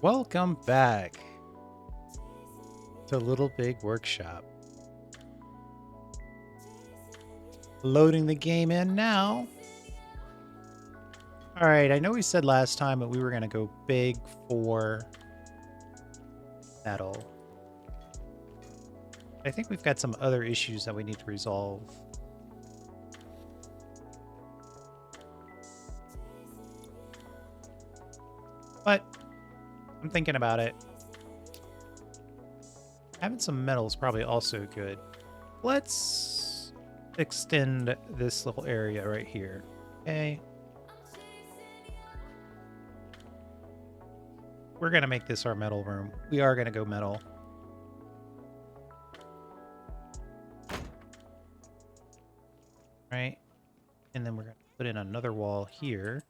Welcome back to Little Big Workshop. Loading the game in now. All right, I know we said last time that we were going to go big for metal. I think we've got some other issues that we need to resolve. But I'm thinking about it. Having some metal is probably also good. Let's extend this little area right here. Okay. We're going to make this our metal room. We are going to go metal. Right? And then we're going to put in another wall here.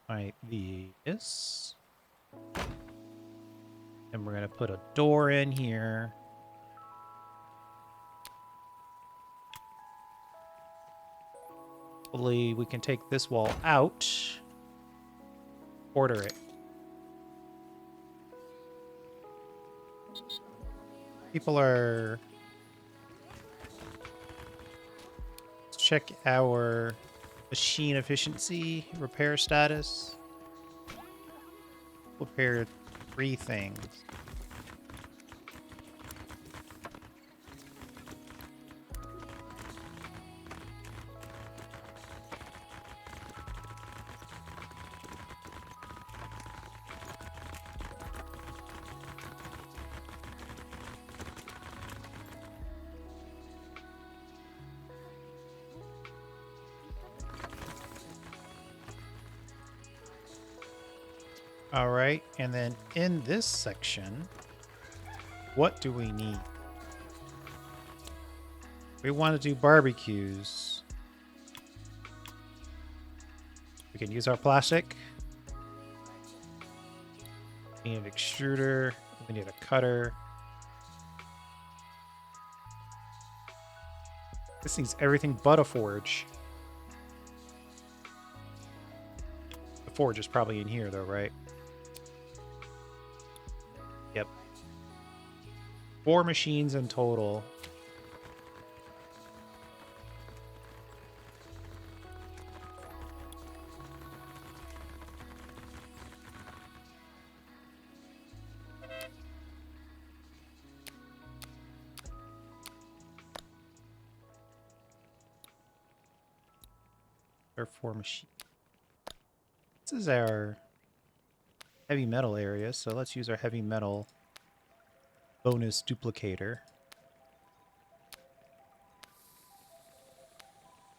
Like this. And we're going to put a door in here. Hopefully we can take this wall out. Order it. People are... Let's check our machine efficiency, repair status. Repair 3 things. All right, and then in this section, what do we need? We want to do barbecues. We can use our plastic. We need an extruder. We need a cutter. This needs everything but a forge. The forge is probably in here though, right? Yep. 4 machines in total. There are 4 machines. This is our heavy metal area, so let's use our heavy metal bonus duplicator.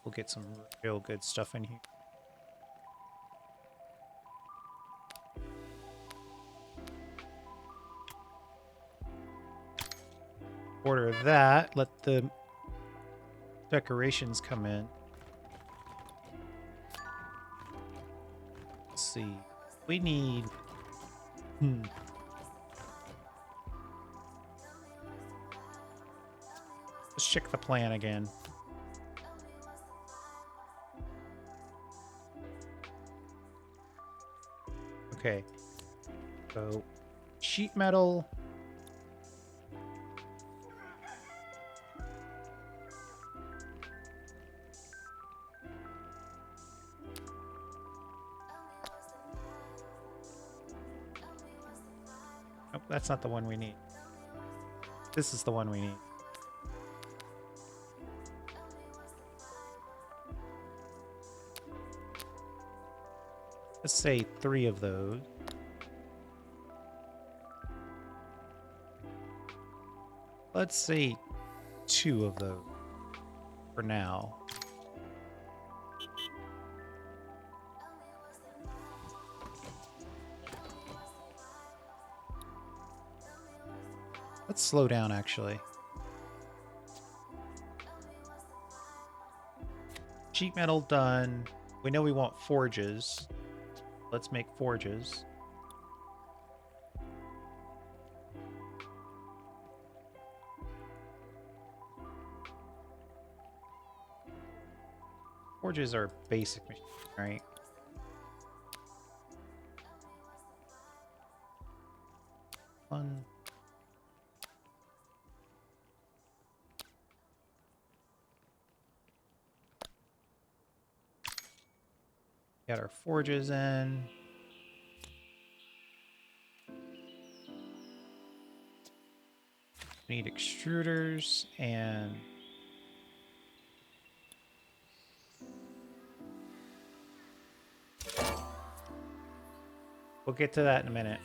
We'll get some real good stuff in here. Order that. Let the decorations come in. Let's see. We need... Let's check the plan again. Okay. So, sheet metal. Nope, that's not the one we need. This is the one we need. Let's say 3 of those. Let's say 2 of those for now. Let's slow down, actually. Sheet metal done. We know we want forges. Let's make forges. Forges are basic machine, right? one. Got our forges in. We need extruders and we'll get to that in a minute.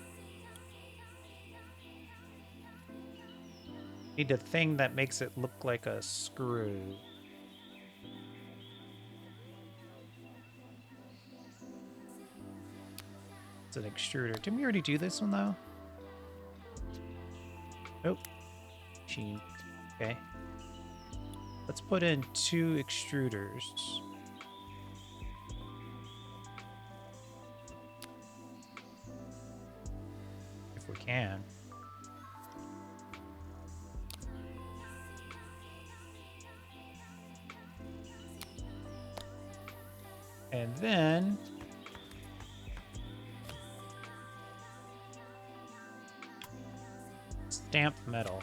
Need a thing that makes it look like a screw. It's an extruder. Didn't we already do this one though? Nope. Machine. Okay. Let's put in 2 extruders. If we can. And then stamp metal.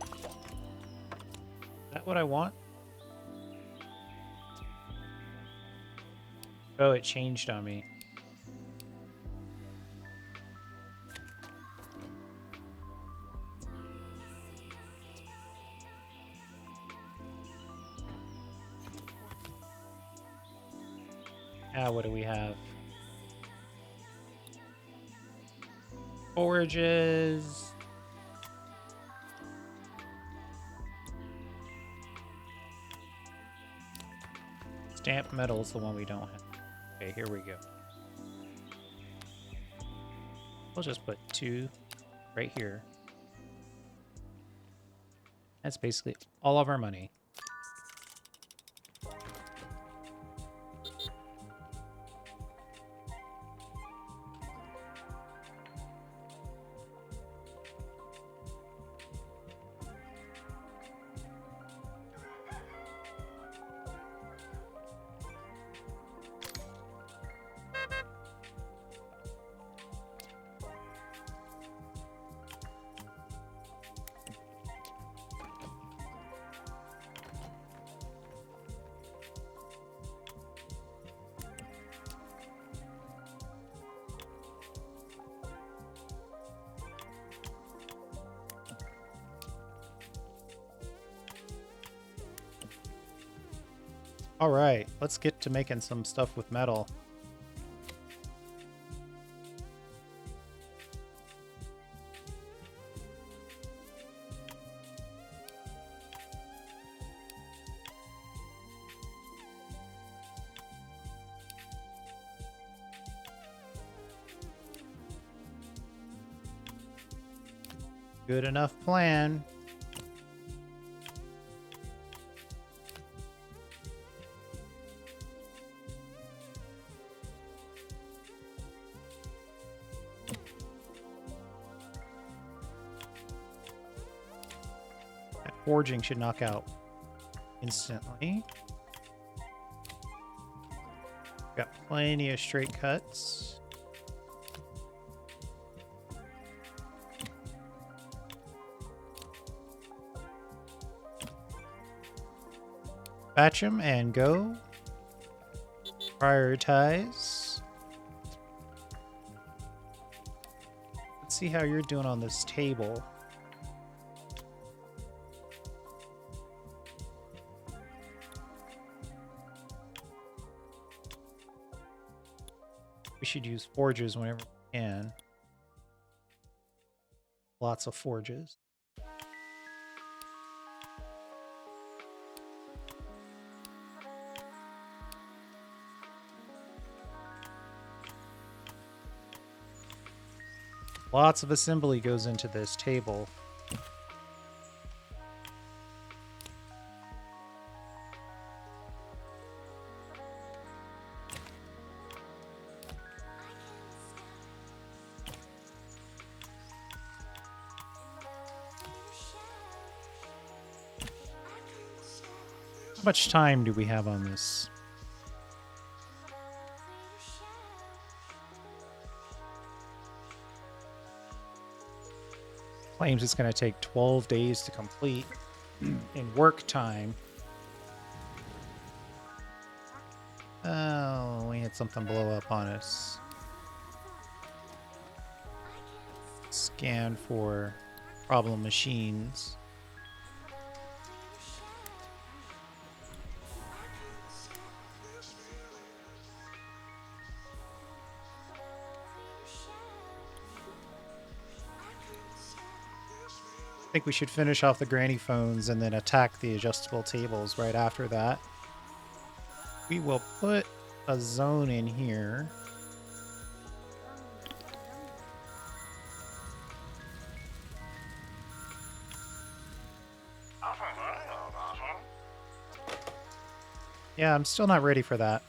Is that what I want? Oh, it changed on me. What do we have? Forges. Stamp metal is the one we don't have. Okay, here we go. We'll just put 2 right here. That's basically all of our money. All right, let's get to making some stuff with metal. Good enough plan. That forging should knock out instantly. Got plenty of straight cuts. Batch them and go. Prioritize. Let's see how you're doing on this table. We should use forges whenever we can. Lots of forges. Lots of assembly goes into this table. How much time do we have on this? Claims it's going to take 12 days to complete in work time. Oh, we had something blow up on us. Scan for problem machines. I think we should finish off the granny phones and then attack the adjustable tables right after that. We will put a zone in here. Yeah, I'm still not ready for that.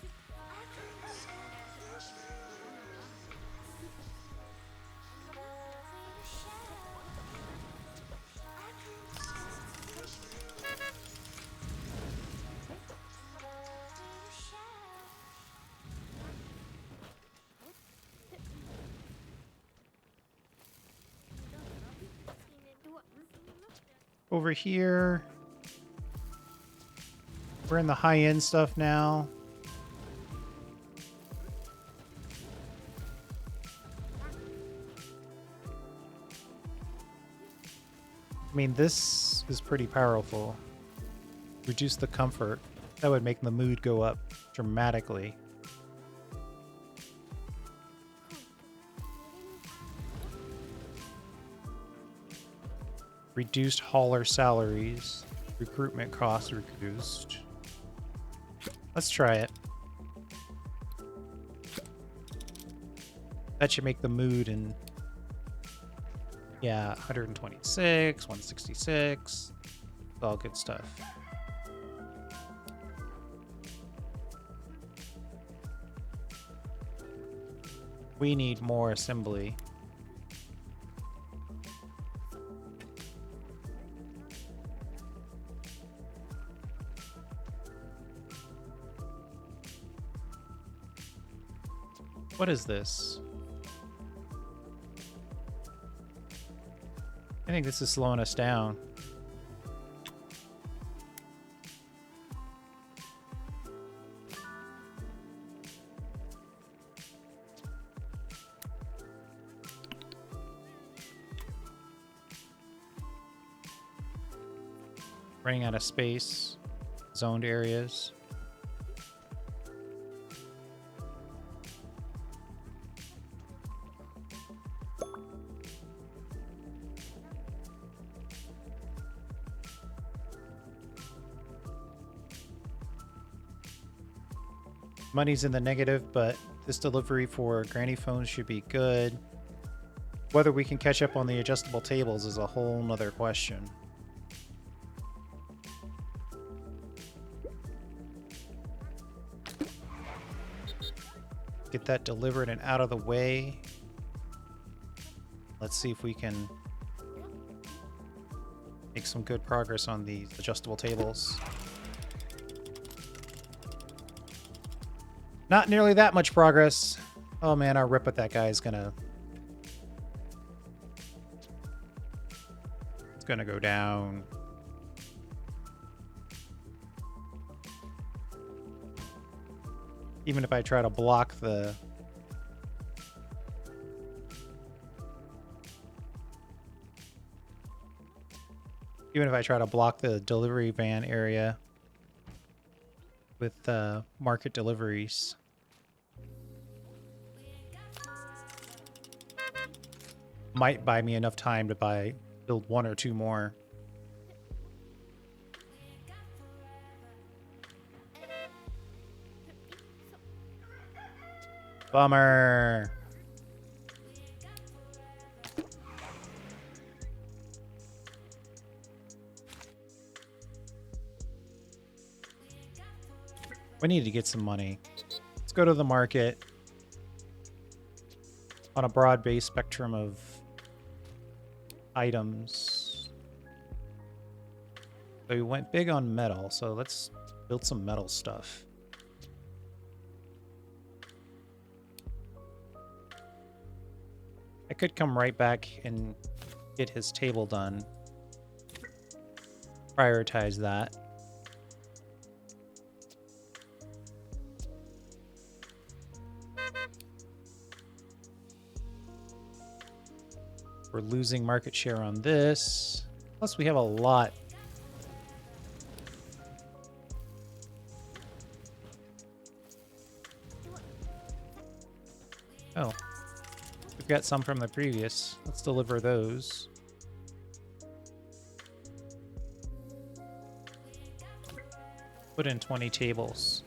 Over here, we're in the high-end stuff now. I mean, this is pretty powerful. Reduce the comfort. That would make the mood go up dramatically. Reduced hauler salaries. Recruitment costs reduced. Let's try it. That should make the mood in... Yeah, 126, 166. It's all good stuff. We need more assembly. What is this? I think this is slowing us down. Running out of space. Zoned areas. Money's in the negative, but this delivery for granny phones should be good. Whether we can catch up on the adjustable tables is a whole nother question. Get that delivered and out of the way. Let's see if we can make some good progress on these adjustable tables. Not nearly that much progress. Oh man, our rip with that guy is gonna... It's gonna go down. Even if I try to block the... Even if I try to block the delivery van area with market deliveries. Might buy me enough time to build one or two more. Bummer. We need to get some money. Let's go to the market on a broad-based spectrum of items. So we went big on metal, so let's build some metal stuff. I could come right back and get his table done. Prioritize that. We're losing market share on this. Plus, we have a lot. Oh, we've got some from the previous. Let's deliver those. Put in 20 tables.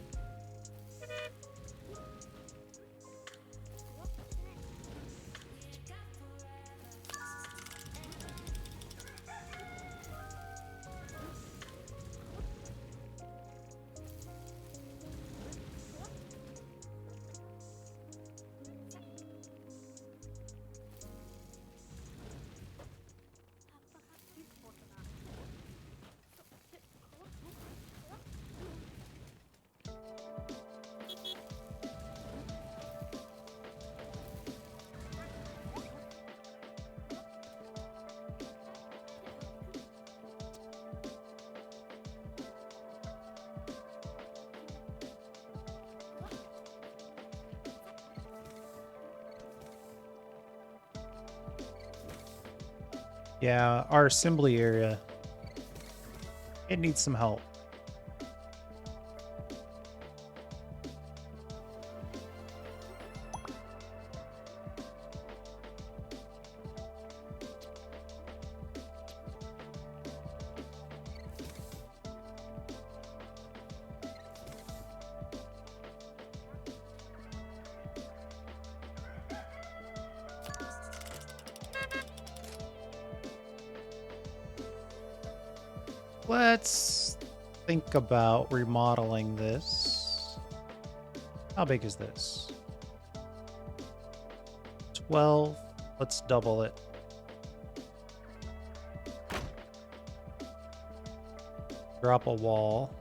Yeah, our assembly area, it needs some help. Let's think about remodeling this. How big is this? 12. Let's double it. Drop a wall.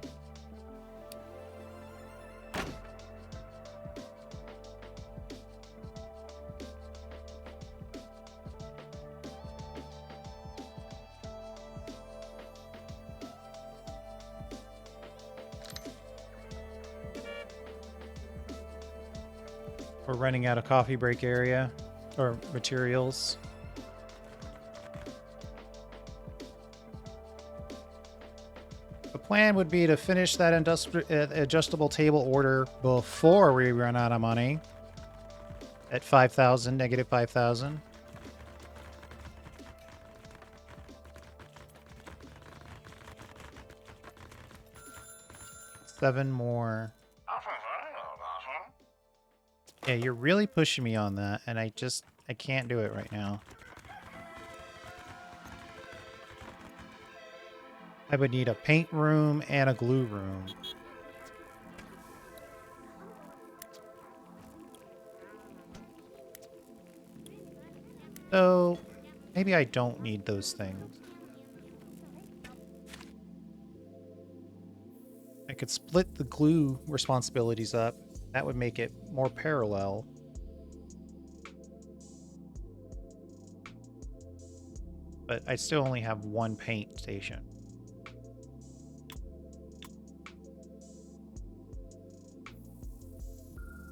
We're running out of coffee break area or materials. The plan would be to finish that adjustable table order before we run out of money at 5,000, negative 5,000. Seven more. Yeah, you're really pushing me on that, and I can't do it right now. I would need a paint room and a glue room. So, maybe I don't need those things. I could split the glue responsibilities up. That would make it more parallel. But I still only have one paint station.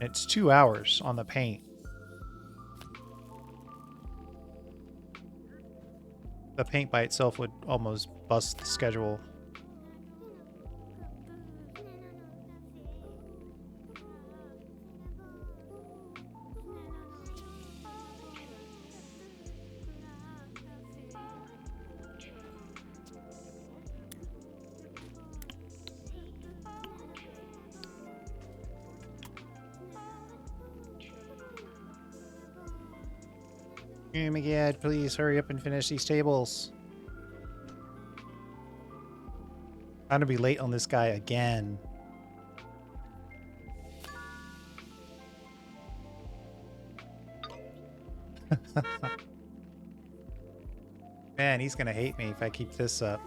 It's 2 hours on the paint. The paint by itself would almost bust the schedule. Oh my god, please hurry up and finish these tables. I'm gonna be late on this guy again. Man, he's gonna hate me if I keep this up.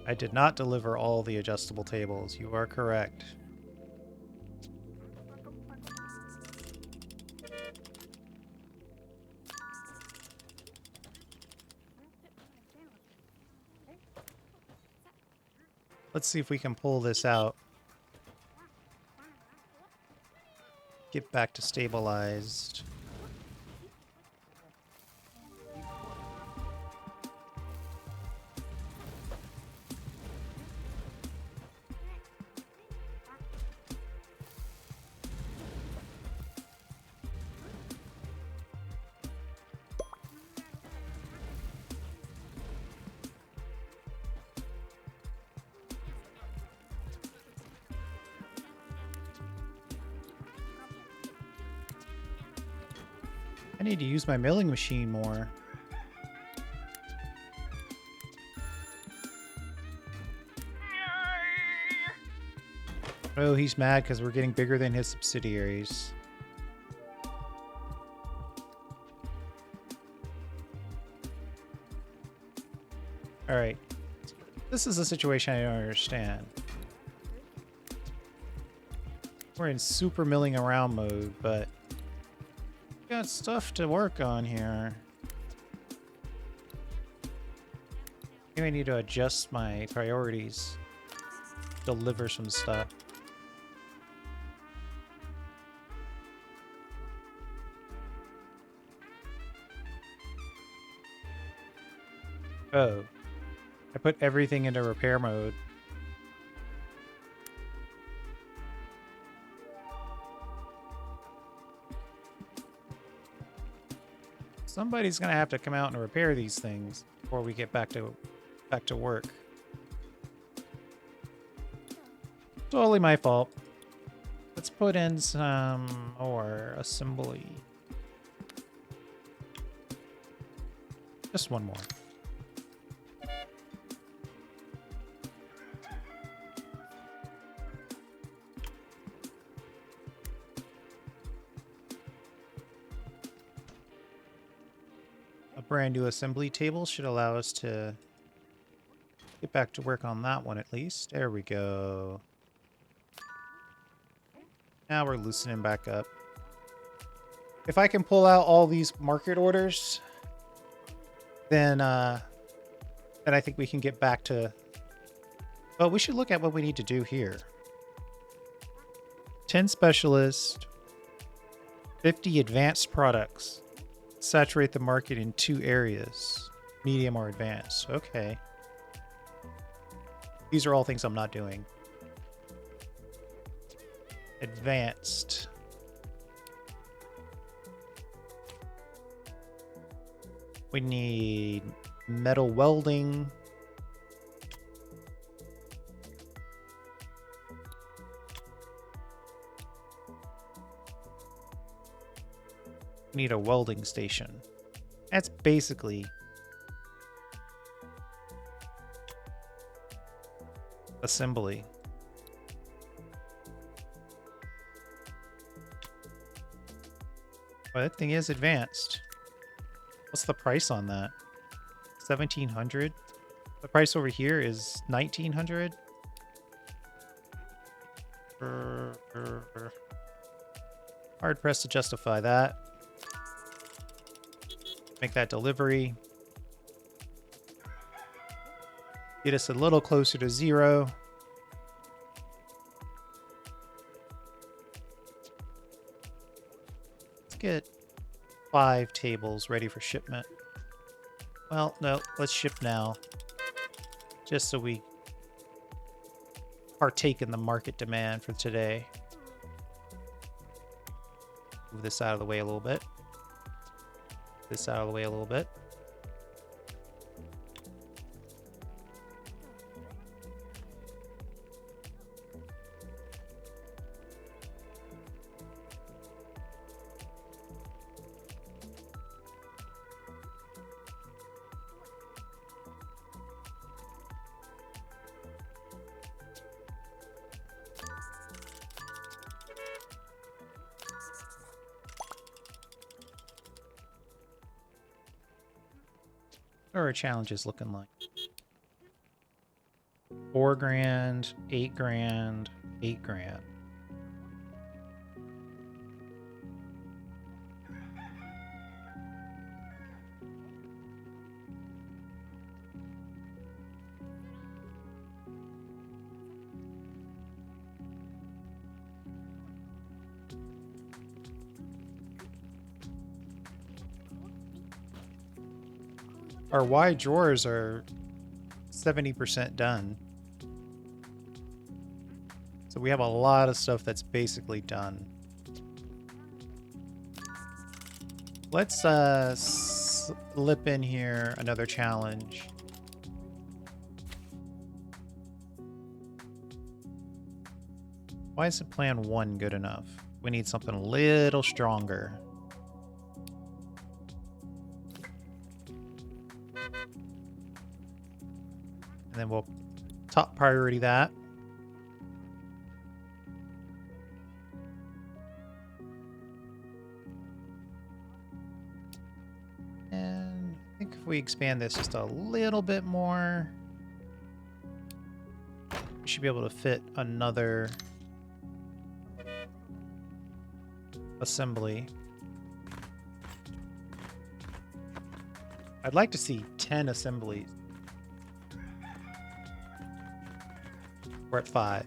I did not deliver all the adjustable tables. You are correct. Let's see if we can pull this out. Get back to stabilized. I need to use my milling machine more. Oh, he's mad because we're getting bigger than his subsidiaries. Alright. This is a situation I don't understand. We're in super milling around mode, but we got stuff to work on here. Maybe I need to adjust my priorities. Deliver some stuff. Oh. I put everything into repair mode. Somebody's gonna have to come out and repair these things before we get back to work. Totally my fault. Let's put in some more assembly. Just one more. A brand new assembly table should allow us to get back to work on that one at least. There we go. Now we're loosening back up. If I can pull out all these market orders, then I think we can get back to... Well, we should look at what we need to do here. 10 specialists, 50 advanced products. Saturate the market in 2 areas, medium or advanced. Okay. These are all things I'm not doing. Advanced. We need metal welding. We need a welding station. That's basically assembly. Well, that thing is advanced. What's the price on that? 1,700. The price over here is 1,900. Hard pressed to justify that. Make that delivery. Get us a little closer to 0. Let's get 5 tables ready for shipment. Well, no, let's ship now. Just so we partake in the market demand for today. Move this out of the way a little bit. This out of the way a little bit. What are our challenges looking like? 4 grand, 8 grand, 8 grand. Our wide drawers are 70% done. So we have a lot of stuff that's basically done. Let's slip in here another challenge. Why isn't plan 1 good enough? We need something a little stronger. And then we'll top priority that. And I think if we expand this just a little bit more, we should be able to fit another assembly. I'd like to see 10 assemblies. We're at 5.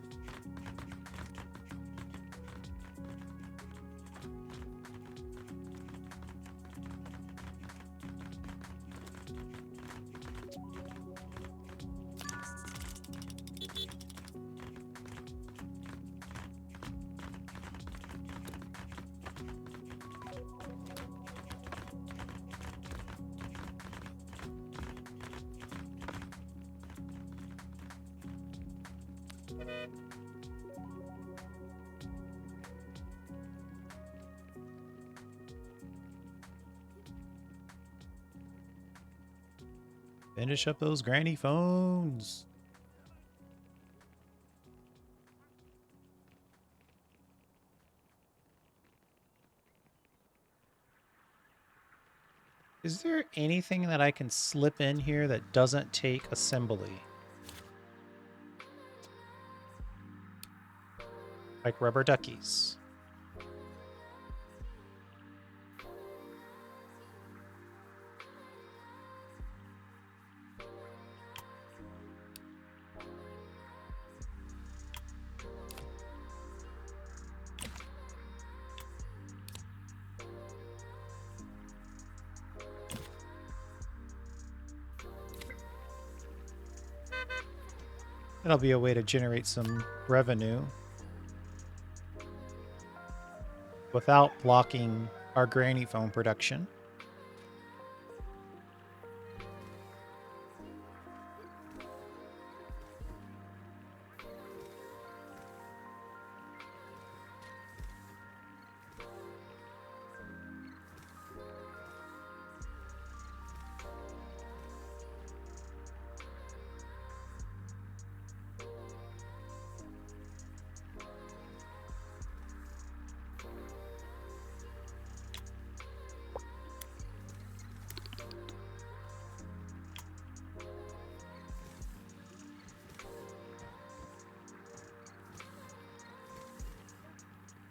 Finish up those granny phones. Is there anything that I can slip in here that doesn't take assembly? Like rubber duckies. That'll be a way to generate some revenue without blocking our granny phone production.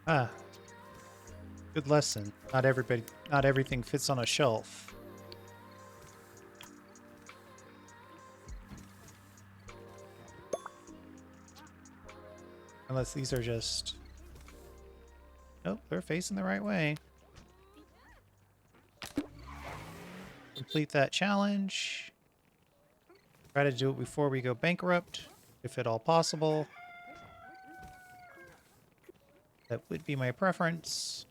Ah, good lesson. Not everything fits on a shelf. Unless these are just... Nope, they're facing the right way. Complete that challenge. Try to do it before we go bankrupt, if at all possible. That would be my preference.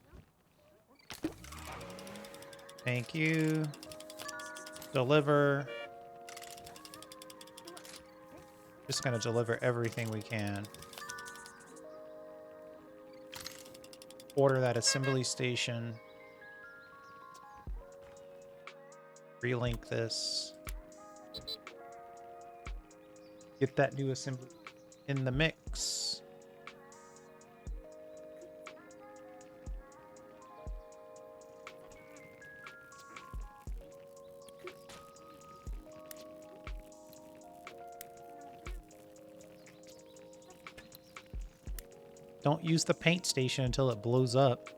Thank you. Deliver. Just gonna deliver everything we can. Order that assembly station. Relink this. Get that new assembly in the mix. Don't use the paint station until it blows up.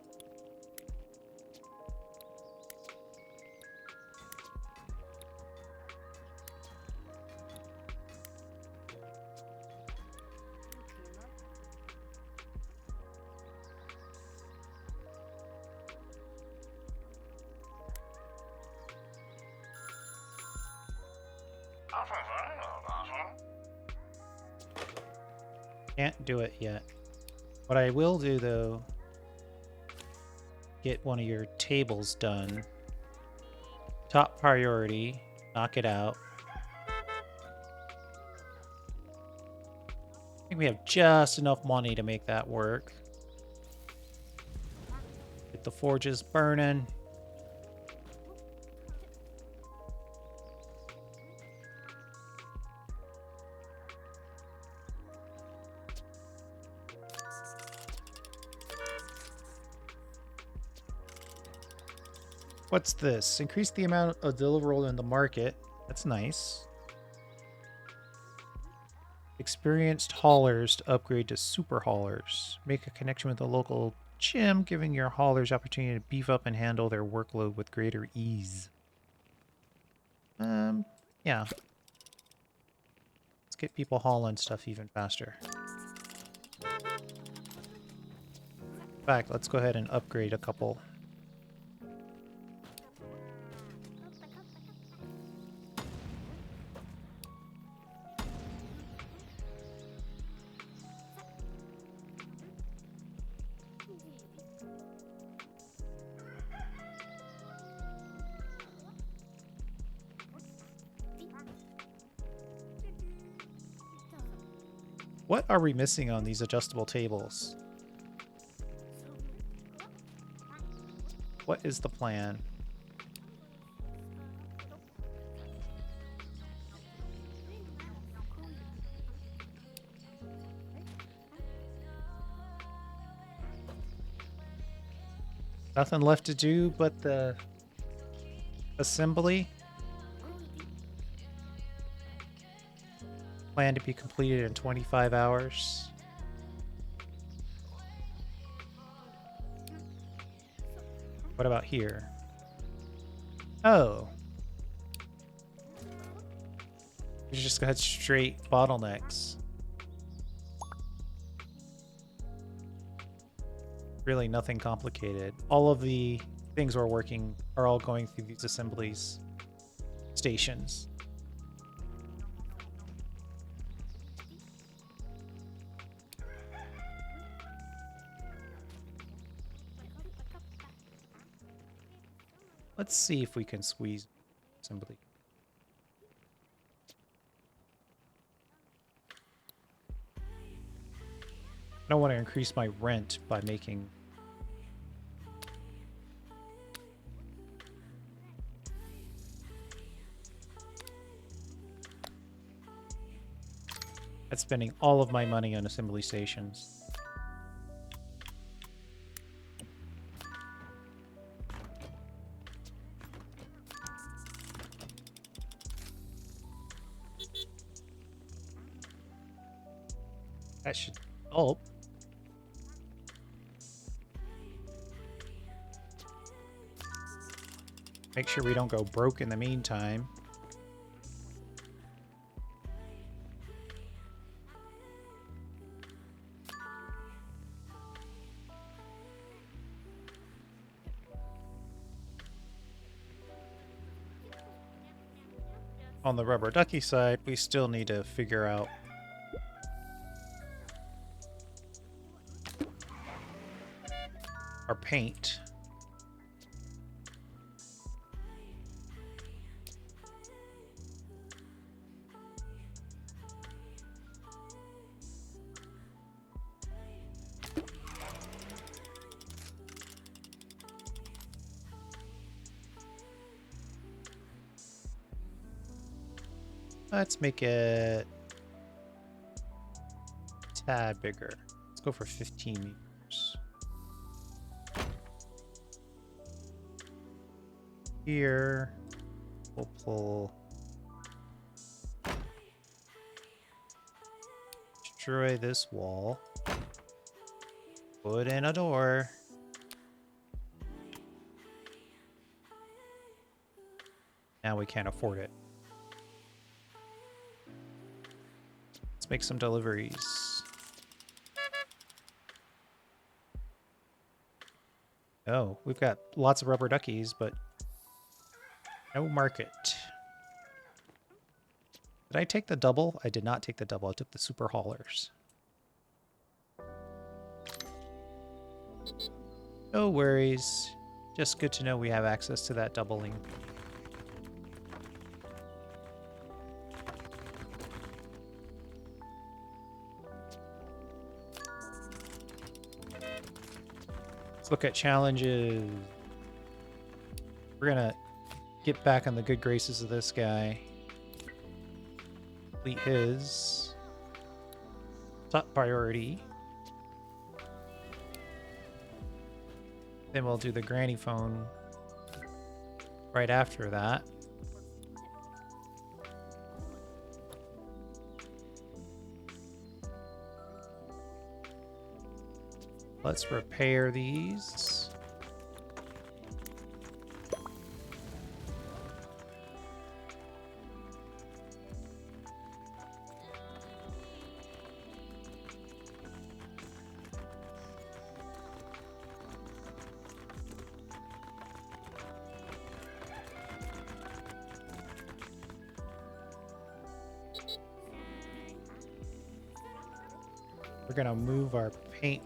Can't do it yet. What I will do, though, get one of your tables done. Top priority, knock it out. I think we have just enough money to make that work. Get the forges burning. What's this? Increase the amount of deliverable in the market. That's nice. Experienced haulers to upgrade to super haulers. Make a connection with the local gym, giving your haulers opportunity to beef up and handle their workload with greater ease. Yeah. Let's get people hauling stuff even faster. In fact, let's go ahead and upgrade a couple. What are we missing on these adjustable tables? What is the plan? Nothing left to do but the assembly. Plan to be completed in 25 hours. What about here? Oh. We just got straight bottlenecks. Really nothing complicated. All of the things we're working are all going through these assemblies stations. Let's see if we can squeeze assembly. I don't want to increase my rent by making... That's spending all of my money on assembly stations. That should help. Make sure we don't go broke in the meantime. On the rubber ducky side, we still need to figure out our paint. Let's make it a tad bigger. Let's go for 15 meters. Here, we'll pull, destroy this wall. Put in a door. Now we can't afford it. Let's make some deliveries. Oh, we've got lots of rubber duckies, but no market. Did I take the double? I did not take the double. I took the super haulers. No worries. Just good to know we have access to that doubling. Let's look at challenges. We're gonna get back on the good graces of this guy. Complete his top priority. Then we'll do the granny phone right after that. Let's repair these. We're gonna move our paint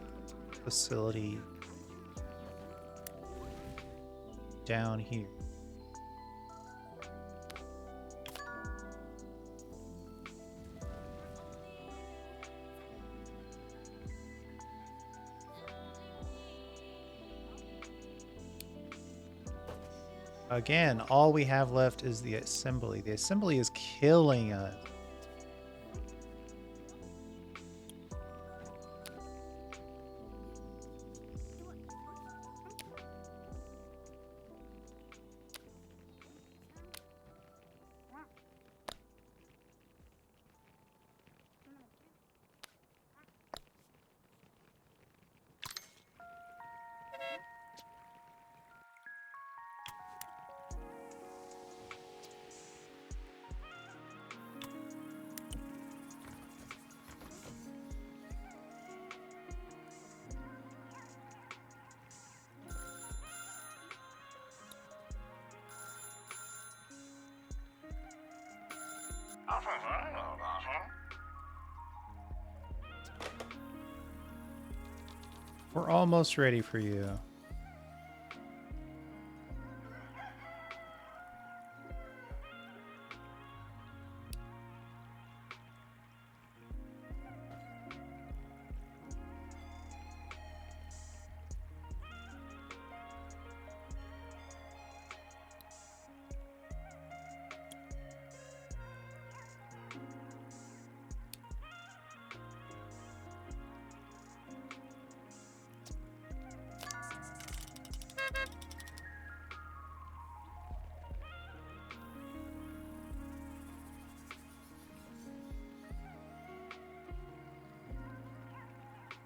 facility down here. Again, all we have left is the assembly. The assembly is killing us. We're almost ready for you.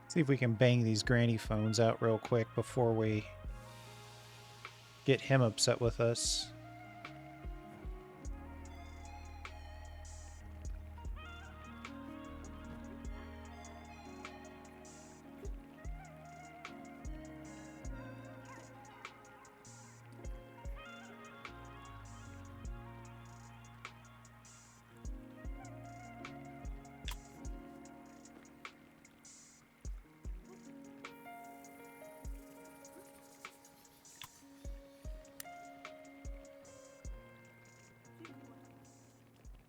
See if we can bang these granny phones out real quick before we get him upset with us.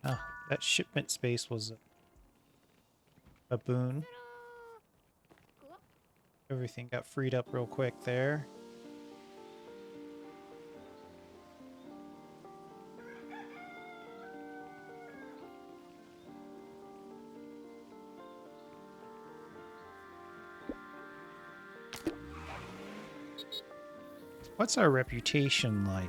Ah, that shipment space was a boon. Everything got freed up real quick there. What's our reputation like?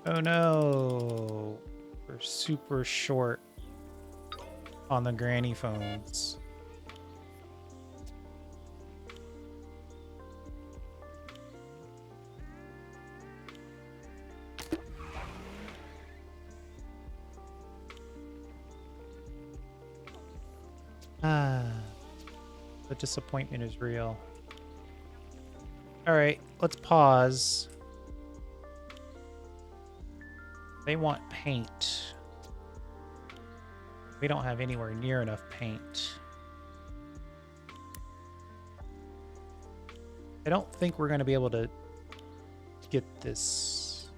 Oh no. We're super short on the granny phones. Ah, the disappointment is real. All right, let's pause. They want paint. We don't have anywhere near enough paint. I don't think we're going to be able to get this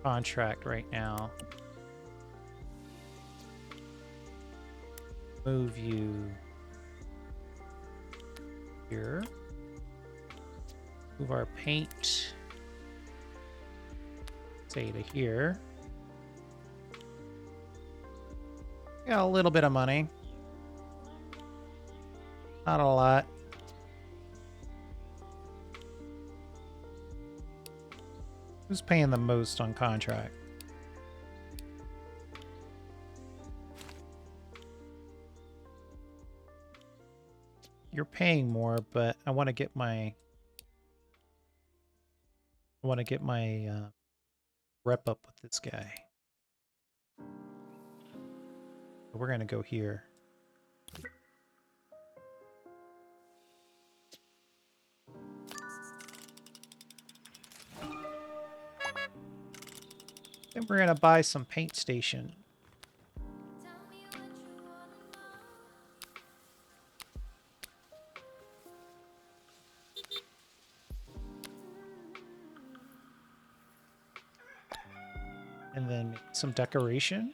contract right now. Move you here. Move our paint, say to here. Got a little bit of money. Not a lot. Who's paying the most on contract? You're paying more, but I want to get my rep up with this guy. We're gonna go here. Then we're gonna buy some paint station. And then make some decoration.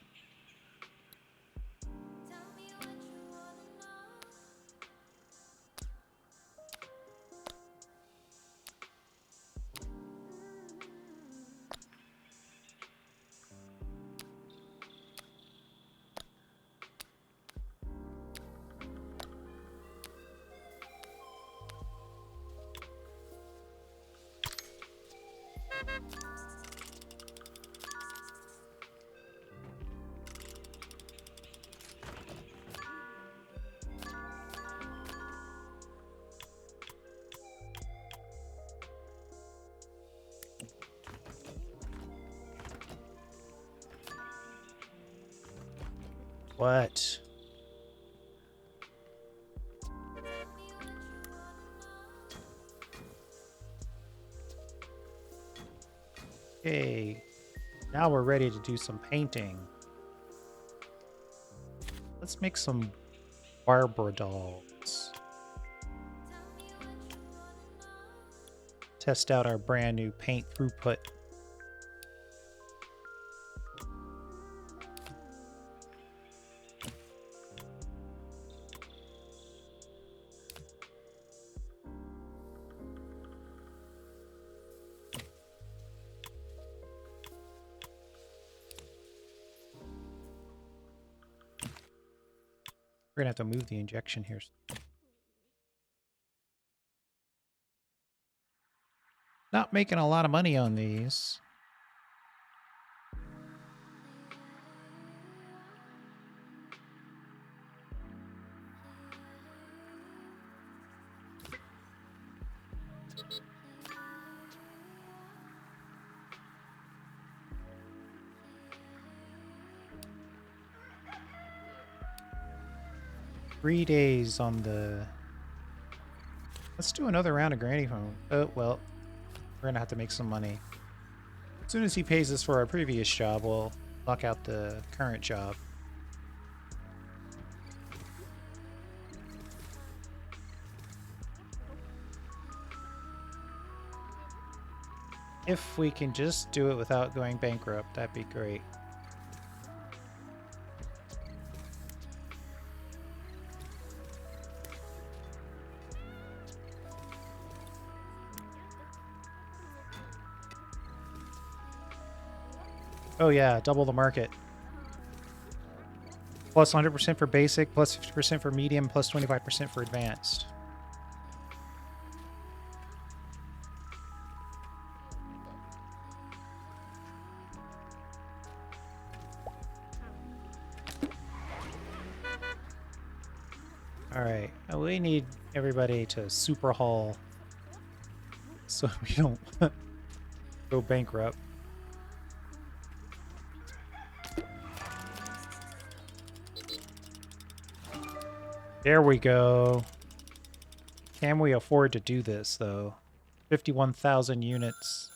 What? Okay. Now we're ready to do some painting. Let's make some Barbara dolls. Test out our brand new paint throughput. We're gonna have to move the injection here. Not making a lot of money on these. Three days on the... Let's do another round of granny phone. Oh, well, we're gonna have to make some money. As soon as he pays us for our previous job, we'll knock out the current job. If we can just do it without going bankrupt, that'd be great. Oh yeah, double the market. Plus 100% for basic, plus 50% for medium, plus 25% for advanced. All right, we need everybody to super haul so we don't go bankrupt. There we go. Can we afford to do this, though? 51,000 units.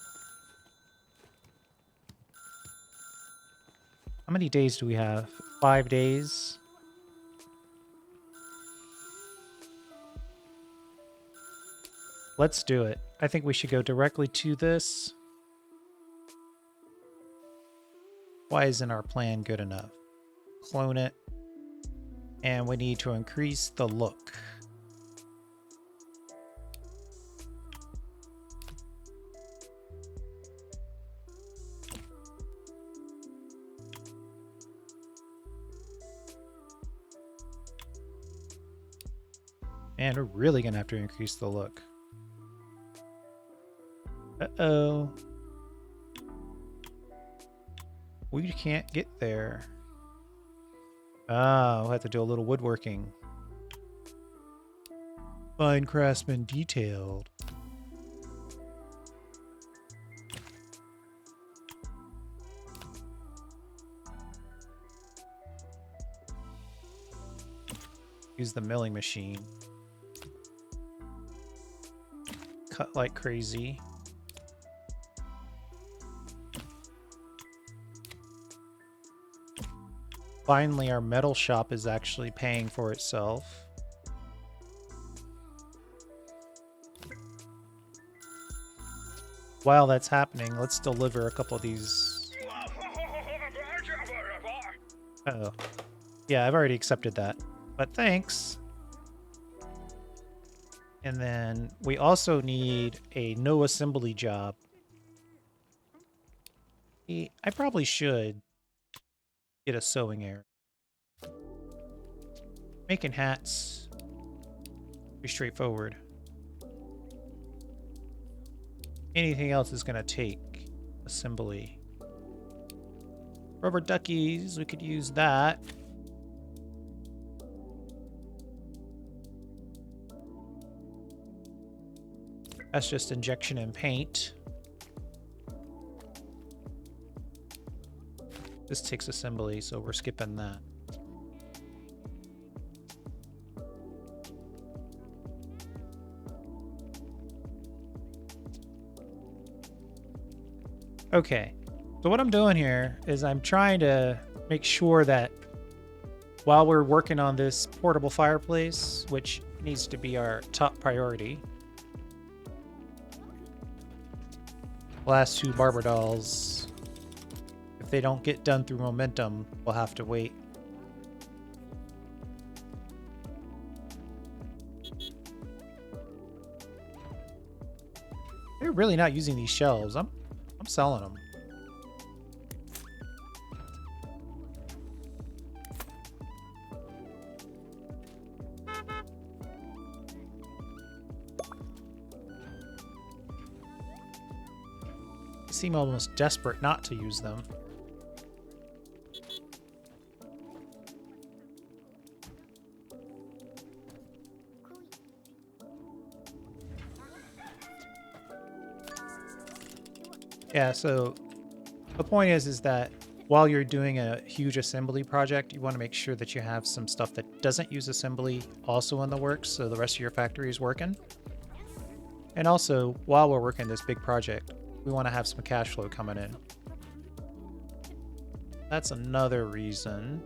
How many days do we have? 5 days? Let's do it. I think we should go directly to this. Why isn't our plan good enough? Clone it. And we need to increase the look. And we're really going to have to increase the look. Uh-oh. We can't get there. Ah, we'll have to do a little woodworking. Fine craftsman detailed. Use the milling machine. Cut like crazy. Finally, our metal shop is actually paying for itself. While that's happening, let's deliver a couple of these. Uh-oh. Yeah, I've already accepted that. But thanks. And then we also need a no assembly job. I probably should get a sewing area. Making hats. Pretty straightforward. Anything else is going to take assembly. Rubber duckies, we could use that. That's just injection and paint. This takes assembly, so we're skipping that. Okay, so what I'm doing here is I'm trying to make sure that while we're working on this portable fireplace, which needs to be our top priority, last two barber dolls, if they don't get done through momentum, we'll have to wait. They're really not using these shelves. I'm selling them. They seem almost desperate not to use them. Yeah, so the point is that while you're doing a huge assembly project, you want to make sure that you have some stuff that doesn't use assembly also in the works, so the rest of your factory is working. And also, while we're working this big project, we want to have some cash flow coming in. That's another reason.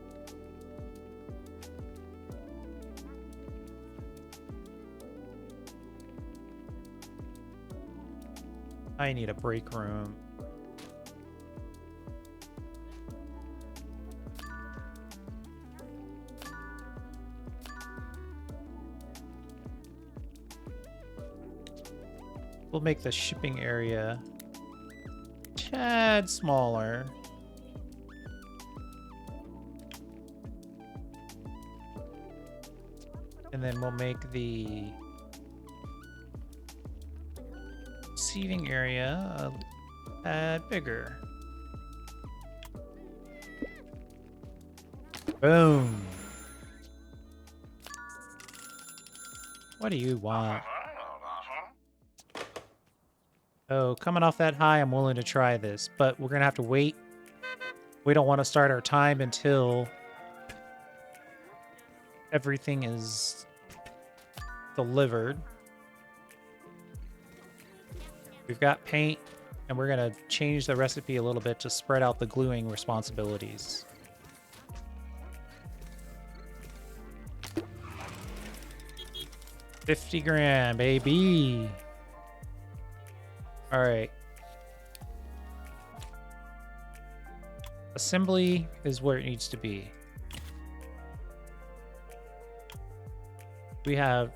I need a break room. We'll make the shipping area a tad smaller. And then we'll make the seating area a tad bigger. Boom. What do you want? Oh, coming off that high, I'm willing to try this, but we're gonna have to wait. We don't want to start our time until everything is delivered. We've got paint, and we're gonna change the recipe a little bit to spread out the gluing responsibilities. $50 baby. All right. Assembly is where it needs to be. We have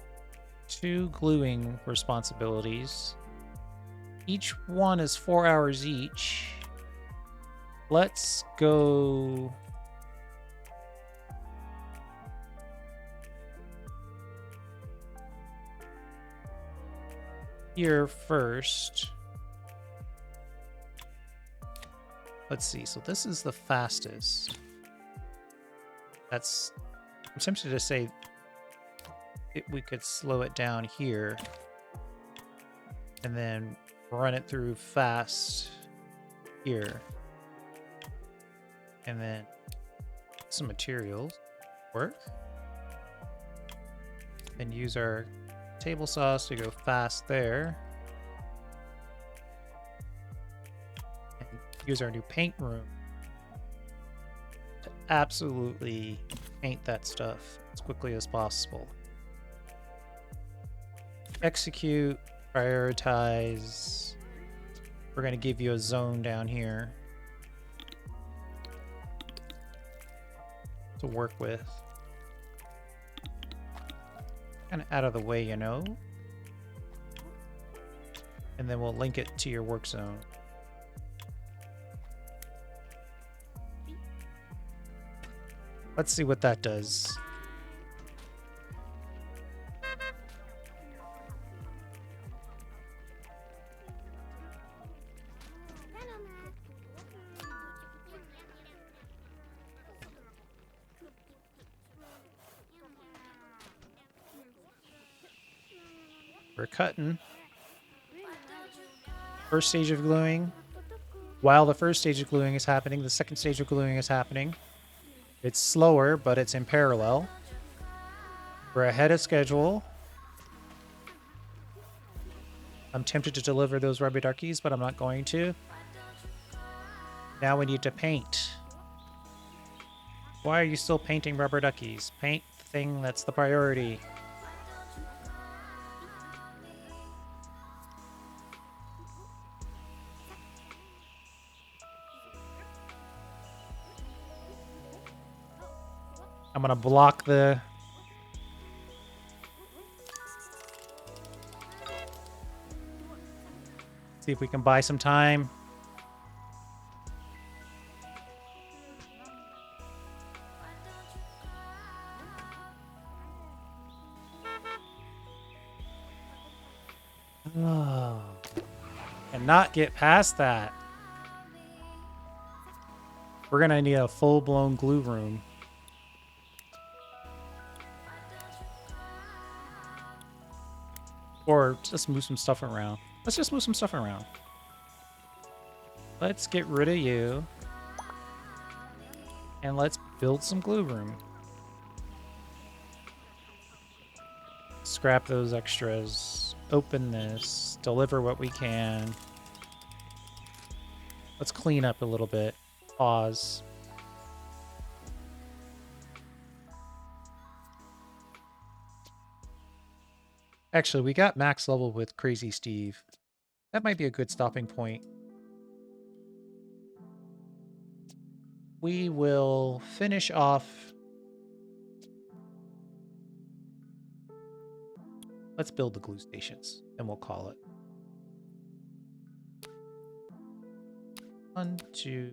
2 gluing responsibilities. Each one is 4 hours each. Let's go... here first. Let's see. So this is the fastest. That's... I'm tempted to say we could slow it down here. And then run it through fast here. And then some materials. Work. And use our table saws to go fast there. And use our new paint room to absolutely paint that stuff as quickly as possible. Execute, prioritize. We're going to give you a zone down here to work with. Kind of out of the way, you know. And then we'll link it to your work zone. Let's see what that does. We're cutting. First stage of gluing. While the first stage of gluing is happening, the second stage of gluing is happening. It's slower, but it's in parallel. We're ahead of schedule. I'm tempted to deliver those rubber duckies, but I'm not going to. Now we need to paint. Why are you still painting rubber duckies? Paint the thing that's the priority. I'm gonna block the... See if we can buy some time. Oh. And not get past that. We're gonna need a full-blown glue room. Or just move some stuff around. Let's just move some stuff around. Let's get rid of you. And let's build some glue room. Scrap those extras. Open this. Deliver what we can. Let's clean up a little bit. Pause. Actually, we got max level with Crazy Steve. That might be a good stopping point. We will finish off. Let's build the glue stations, and we'll call it. 1, 2,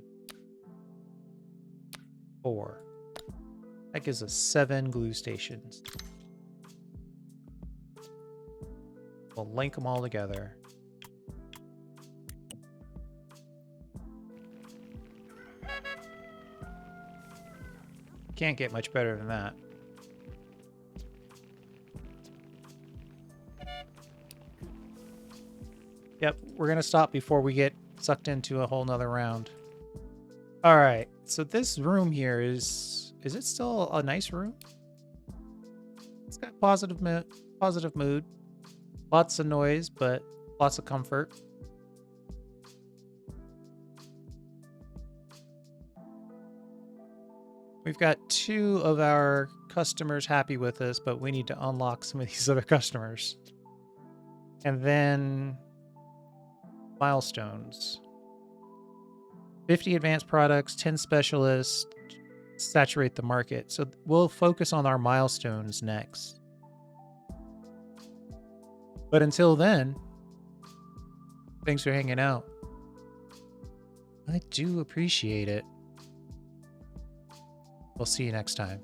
4. That gives us 7 glue stations. We'll link them all together. Can't get much better than that. Yep, we're going to stop before we get sucked into a whole nother round. All right, so this room here is it still a nice room? It's got positive mood, lots of noise, but lots of comfort. We've got 2 of our customers happy with us, but we need to unlock some of these other customers. And then milestones. 50 advanced products, 10 specialists, saturate the market. So we'll focus on our milestones next. But until then, thanks for hanging out. I do appreciate it. We'll see you next time.